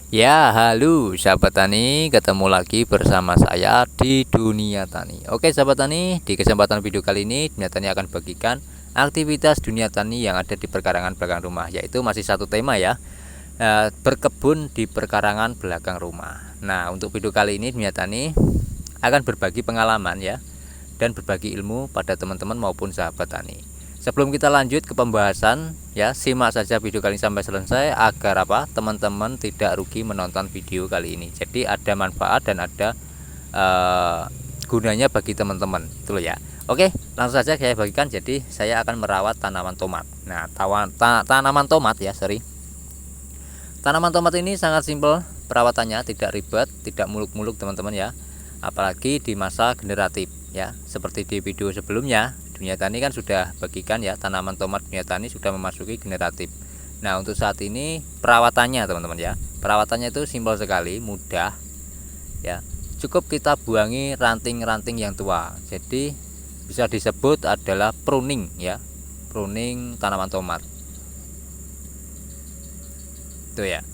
Ya, halo sahabat tani, ketemu lagi bersama saya di Dunia Tani. Oke, sahabat tani, di kesempatan video kali ini Dunia Tani akan bagikan aktivitas dunia tani yang ada di perkarangan belakang rumah, yaitu masih satu tema ya, berkebun di perkarangan belakang rumah. Nah, untuk video kali ini Dunia Tani akan berbagi pengalaman ya, dan berbagi ilmu pada teman-teman maupun sahabat tani. Sebelum kita lanjut ke pembahasan ya, simak saja video kali ini sampai selesai agar apa? Teman-teman tidak rugi menonton video kali ini. Jadi ada manfaat dan ada uh, gunanya bagi teman-teman. Itu loh ya. Oke, langsung saja saya bagikan. Jadi saya akan merawat tanaman tomat. Nah, tanaman tomat ya, sorry. Tanaman tomat ini sangat simpel perawatannya, tidak ribet, tidak muluk-muluk teman-teman ya. Apalagi di masa generatif ya, seperti di video sebelumnya Dunia Tani kan sudah bagikan ya, tanaman tomat Dunia Tani sudah memasuki generatif. Nah, untuk saat ini perawatannya teman-teman ya, perawatannya itu simpel sekali, mudah ya. Cukup kita buangi ranting-ranting yang tua. Jadi bisa disebut adalah pruning ya, pruning tanaman tomat itu ya.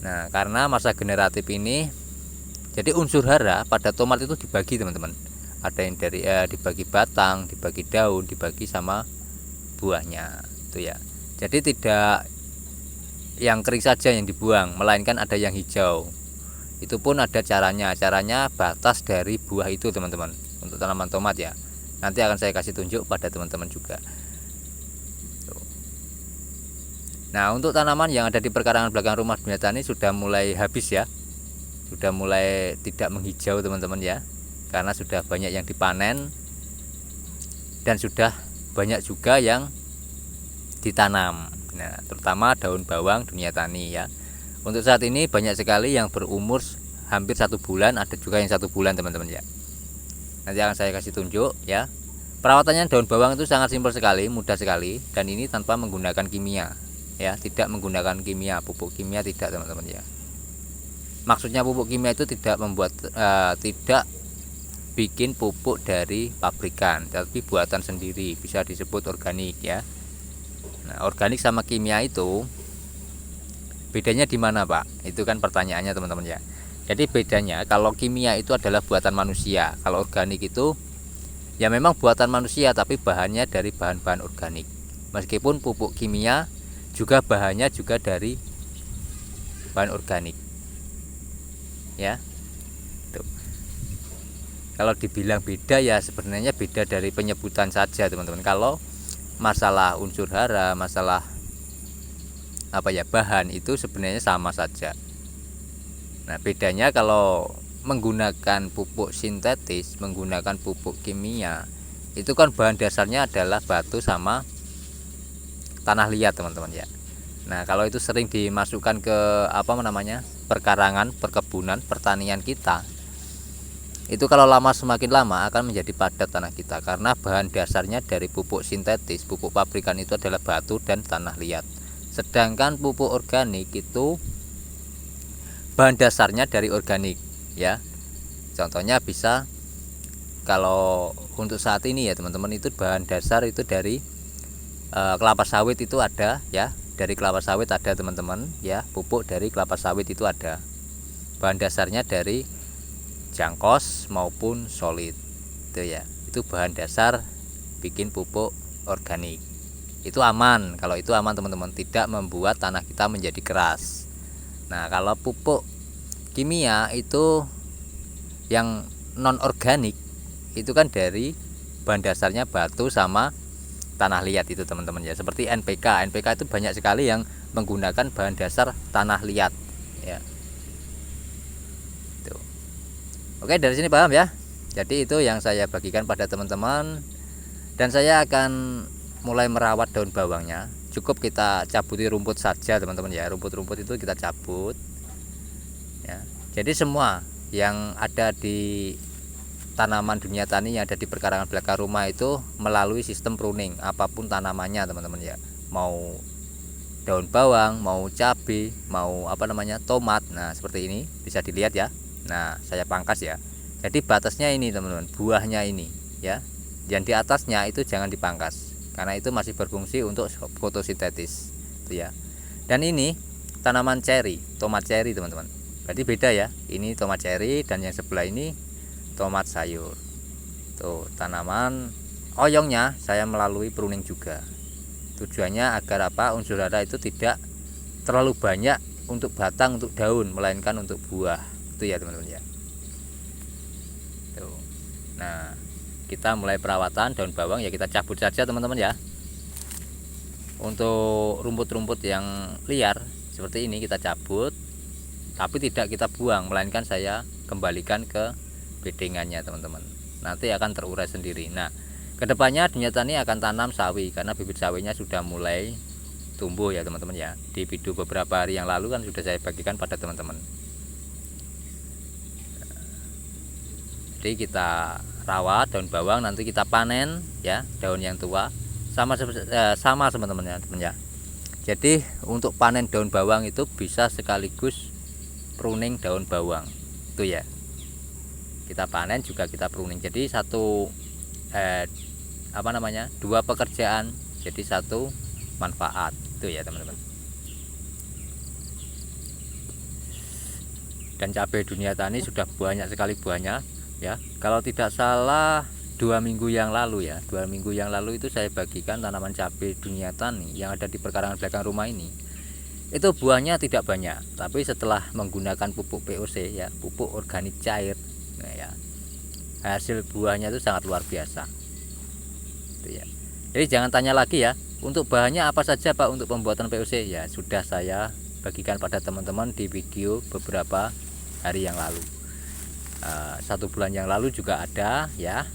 Nah, karena masa generatif ini, jadi unsur hara pada tomat itu dibagi teman-teman. Ada yang dari dibagi batang, dibagi daun, dibagi sama buahnya, itu ya. Jadi tidak yang kering saja yang dibuang, melainkan ada yang hijau. Itu pun ada caranya. Caranya batas dari buah itu teman-teman. Untuk tanaman tomat ya. Nanti akan saya kasih tunjuk pada teman-teman juga. Nah, untuk tanaman yang ada di perkarangan belakang rumah Dunia Tani sudah mulai habis ya, sudah mulai tidak menghijau teman-teman ya, karena sudah banyak yang dipanen dan sudah banyak juga yang ditanam. Nah, terutama daun bawang Dunia Tani ya. Untuk saat ini banyak sekali yang berumur hampir 1 bulan, ada juga yang 1 bulan teman-teman ya. Nanti akan saya kasih tunjuk ya. Perawatannya daun bawang itu sangat simpel sekali, mudah sekali, dan ini tanpa menggunakan kimia ya, tidak menggunakan kimia, pupuk kimia tidak teman-teman ya. Maksudnya pupuk kimia itu tidak membuat tidak bikin pupuk dari pabrikan, tapi buatan sendiri, bisa disebut organik ya. Nah, organik sama kimia itu bedanya di mana, Pak? Itu kan pertanyaannya teman-teman ya. Jadi bedanya, kalau kimia itu adalah buatan manusia, kalau organik itu ya memang buatan manusia tapi bahannya dari bahan-bahan organik. Meskipun pupuk kimia juga bahannya juga dari bahan organik ya. Tuh. Kalau dibilang beda ya sebenarnya beda dari penyebutan saja teman-teman. Kalau masalah unsur hara, masalah apa ya, bahan itu sebenarnya sama saja. Nah, bedanya kalau menggunakan pupuk sintetis, menggunakan pupuk kimia, itu kan bahan dasarnya adalah batu sama tanah liat teman-teman ya. Nah, kalau itu sering dimasukkan ke apa namanya, perkarangan, perkebunan, pertanian kita, itu kalau lama, semakin lama akan menjadi padat tanah kita, karena bahan dasarnya dari pupuk sintetis, pupuk pabrikan itu adalah batu dan tanah liat. Sedangkan pupuk organik itu bahan dasarnya dari organik ya. Contohnya bisa, kalau untuk saat ini ya teman-teman, itu bahan dasar itu dari kelapa sawit itu ada ya, dari kelapa sawit ada teman-teman ya, pupuk dari kelapa sawit itu ada. Bahan dasarnya dari jangkos maupun solid itu ya, itu bahan dasar bikin pupuk organik. Itu aman, kalau itu aman teman-teman, tidak membuat tanah kita menjadi keras. Nah, kalau pupuk kimia itu yang non organik, itu kan dari bahan dasarnya batu sama tanah liat itu teman-teman ya. Seperti NPK itu banyak sekali yang menggunakan bahan dasar tanah liat ya. Itu. Oke, dari sini paham ya. Jadi itu yang saya bagikan pada teman-teman, dan saya akan mulai merawat daun bawangnya. Cukup kita cabuti rumput saja teman-teman ya, rumput-rumput itu kita cabut ya. Jadi semua yang ada di tanaman Dunia Tani yang ada di perkarangan belakang rumah itu melalui sistem pruning, apapun tanamannya teman-teman ya. Mau daun bawang, mau cabai, mau apa namanya, tomat. Nah, seperti ini bisa dilihat ya. Nah, saya pangkas ya. Jadi batasnya ini teman-teman, buahnya ini ya. Yang di atasnya itu jangan dipangkas, karena itu masih berfungsi untuk fotosintesis itu ya. Dan ini tanaman cherry, tomat cherry teman-teman. Berarti beda ya, ini tomat cherry dan yang sebelah ini tomat sayur. Tuh, tanaman oyongnya saya melalui pruning juga. Tujuannya agar apa, unsur hara itu tidak terlalu banyak untuk batang, untuk daun, melainkan untuk buah. Itu ya teman-teman ya. Tuh. Nah, kita mulai perawatan daun bawang ya, kita cabut saja teman-teman ya. Untuk rumput-rumput yang liar seperti ini kita cabut, tapi tidak kita buang, melainkan saya kembalikan ke bedengannya teman-teman. Nanti akan terurai sendiri. Nah, kedepannya Dunia Tani akan tanam sawi, karena bibit sawinya sudah mulai tumbuh ya teman-teman ya. Di video beberapa hari yang lalu kan sudah saya bagikan pada teman-teman. Jadi kita rawat daun bawang, nanti kita panen ya daun yang tua, sama teman-teman ya. Jadi untuk panen daun bawang itu bisa sekaligus pruning daun bawang itu ya. Kita panen juga kita pruning, jadi satu dua pekerjaan jadi satu manfaat itu ya teman-teman. Dan cabai Dunia Tani sudah banyak sekali buahnya ya. Kalau tidak salah 2 minggu yang lalu ya, 2 minggu yang lalu itu saya bagikan tanaman cabai Dunia Tani yang ada di perkarangan belakang rumah ini. Itu buahnya tidak banyak, tapi setelah menggunakan pupuk POC ya, pupuk organik cair, nah ya, hasil buahnya itu sangat luar biasa. Itu ya. Jadi jangan tanya lagi ya, untuk bahannya apa saja Pak untuk pembuatan POC ya, sudah saya bagikan pada teman-teman di video beberapa hari yang lalu. 1 bulan yang lalu juga ada ya,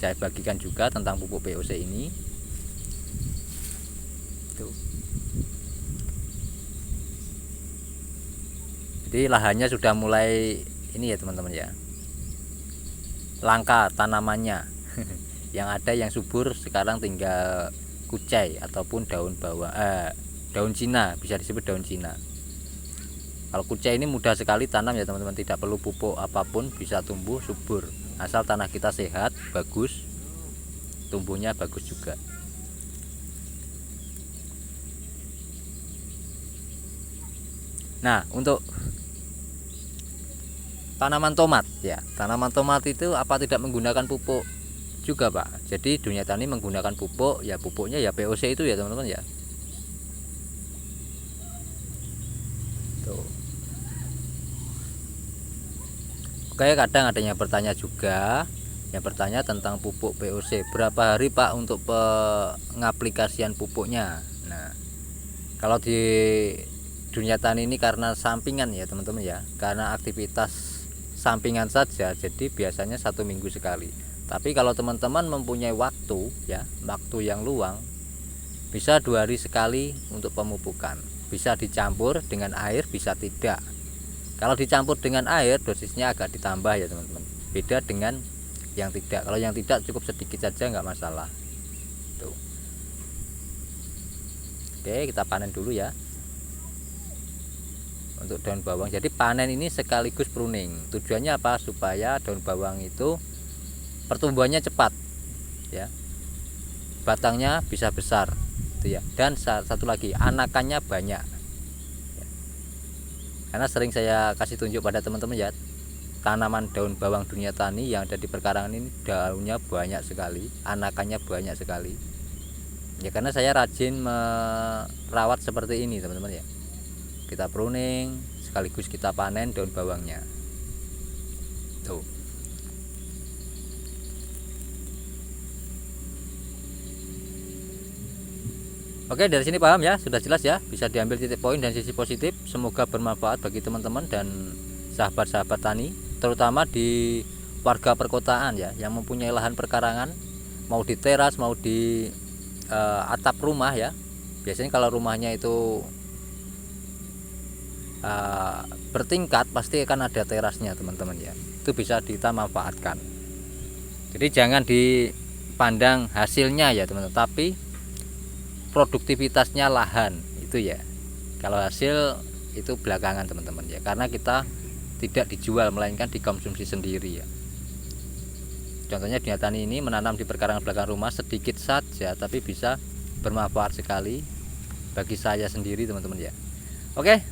saya bagikan juga tentang pupuk POC ini. Tuh. Jadi lahannya sudah mulai ini ya teman-teman ya, langka tanamannya. Yang ada yang subur sekarang tinggal kucai ataupun daun bawang, daun Cina, bisa disebut daun Cina. Kalau kucai ini mudah sekali tanam ya teman-teman, tidak perlu pupuk apapun, bisa tumbuh subur asal tanah kita sehat, bagus, tumbuhnya bagus juga. Nah, untuk tanaman tomat ya, tanaman tomat itu apa tidak menggunakan pupuk juga Pak? Jadi Dunia Tani menggunakan pupuk ya, pupuknya ya POC itu ya teman-teman ya. Tuh. Oke, kadang ada yang bertanya juga, yang bertanya tentang pupuk POC, berapa hari Pak untuk pengaplikasian pupuknya. Nah, kalau di Dunia Tani ini karena sampingan ya teman-teman ya, karena aktivitas sampingan saja, jadi biasanya 1 minggu sekali. Tapi kalau teman-teman mempunyai waktu ya, waktu yang luang, bisa 2 hari sekali untuk pemupukan. Bisa dicampur dengan air, bisa tidak. Kalau dicampur dengan air, dosisnya agak ditambah ya teman-teman. Beda dengan yang tidak. Kalau yang tidak cukup sedikit saja, nggak masalah. Tuh. Oke, kita panen dulu ya. Untuk daun bawang, jadi panen ini sekaligus pruning. Tujuannya apa? Supaya daun bawang itu pertumbuhannya cepat ya, batangnya bisa besar itu ya, dan satu lagi anakannya banyak ya. Karena sering saya kasih tunjuk pada teman-teman ya, tanaman daun bawang Dunia Tani yang ada di perkarangan ini daunnya banyak sekali, anakannya banyak sekali ya, karena saya rajin merawat seperti ini teman-teman ya. Kita pruning sekaligus kita panen daun bawangnya tuh. Oke, dari sini paham ya, sudah jelas ya, bisa diambil titik poin dan sisi positif. Semoga bermanfaat bagi teman-teman dan sahabat-sahabat tani, terutama di warga perkotaan ya, yang mempunyai lahan perkarangan, mau di teras, mau di atap rumah ya. Biasanya kalau rumahnya itu bertingkat, pasti akan ada terasnya teman-teman ya. Itu bisa kita manfaatkan. Jadi jangan dipandang hasilnya ya teman-teman, tapi produktivitasnya lahan itu ya. Kalau hasil itu belakangan teman-teman ya, karena kita tidak dijual melainkan dikonsumsi sendiri ya. Contohnya Dunia Tani ini menanam di perkarangan belakang rumah sedikit saja, tapi bisa bermanfaat sekali bagi saya sendiri teman-teman ya. Oke,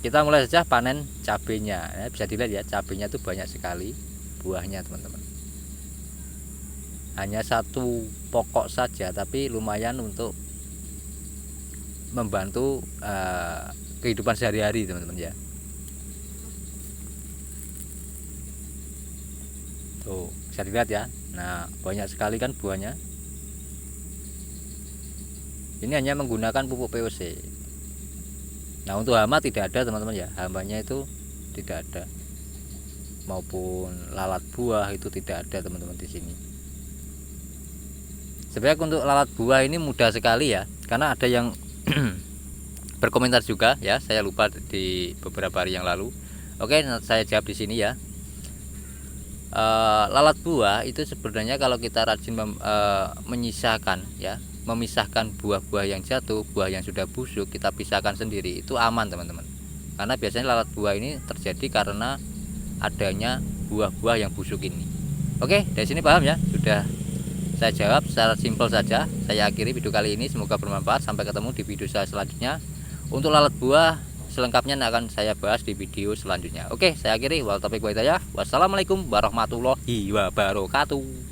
kita mulai saja panen cabenya ya. Bisa dilihat ya, cabenya itu banyak sekali buahnya teman-teman. Hanya satu pokok saja tapi lumayan untuk membantu kehidupan sehari-hari teman-teman ya. Tuh bisa dilihat ya. Nah banyak sekali kan buahnya. Ini hanya menggunakan pupuk POC. Nah untuk hama tidak ada teman-teman ya, hamanya itu tidak ada, maupun lalat buah itu tidak ada teman-teman di sini. Sebenarnya untuk lalat buah ini mudah sekali ya, karena ada yang berkomentar juga ya, saya lupa di beberapa hari yang lalu. Oke, saya jawab di sini ya. Lalat buah itu sebenarnya kalau kita rajin menyisakan ya, memisahkan buah-buah yang jatuh, buah yang sudah busuk kita pisahkan sendiri, itu aman teman-teman. Karena biasanya lalat buah ini terjadi karena adanya buah-buah yang busuk ini. Oke, dari sini paham ya? Sudah saya jawab secara simpel saja. Saya akhiri video kali ini, semoga bermanfaat. Sampai ketemu di video saya selanjutnya. Untuk lalat buah selengkapnya akan saya bahas di video selanjutnya. Oke, saya akhiri. Wassalamualaikum warahmatullahi wabarakatuh.